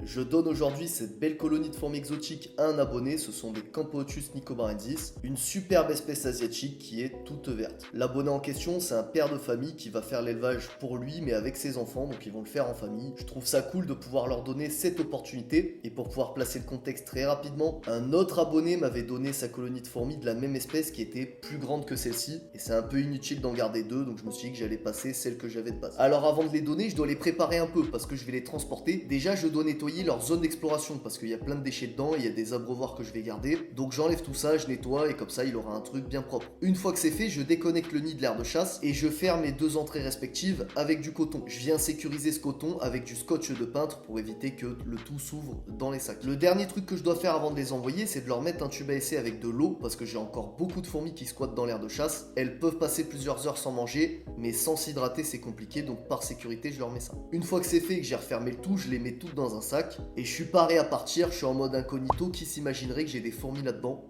Je donne aujourd'hui cette belle colonie de fourmis exotiques à un abonné, ce sont des Campotus nicobarensis, une superbe espèce asiatique qui est toute verte. L'abonné en question, c'est un père de famille qui va faire l'élevage pour lui mais avec ses enfants, donc ils vont le faire en famille. Je trouve ça cool de pouvoir leur donner cette opportunité, et pour pouvoir placer le contexte très rapidement, un autre abonné m'avait donné sa colonie de fourmis de la même espèce qui était plus grande que celle-ci, et c'est un peu inutile d'en garder deux, donc je me suis dit que j'allais passer celle que j'avais de base. Alors avant de les donner, je dois les préparer un peu parce que je vais les transporter. Déjà, je dois nettoyer leur zone d'exploration parce qu'il y a plein de déchets dedans, il y a des abreuvoirs que je vais garder. Donc j'enlève tout ça, je nettoie et comme ça il aura un truc bien propre. Une fois que c'est fait, je déconnecte le nid de l'aire de chasse et je ferme les deux entrées respectives avec du coton. Je viens sécuriser ce coton avec du scotch de peintre pour éviter que le tout s'ouvre dans les sacs. Le dernier truc que je dois faire avant de les envoyer, c'est de leur mettre un tube à essai avec de l'eau parce que j'ai encore beaucoup de fourmis qui squattent dans l'aire de chasse. Elles peuvent passer plusieurs heures sans manger, mais sans s'hydrater c'est compliqué, donc par sécurité je leur mets ça. Une fois que c'est fait et que j'ai refermé le tout, je les mets toutes dans un sac et je suis paré à partir. Je suis en mode incognito, qui s'imaginerait que j'ai des fourmis là-dedans?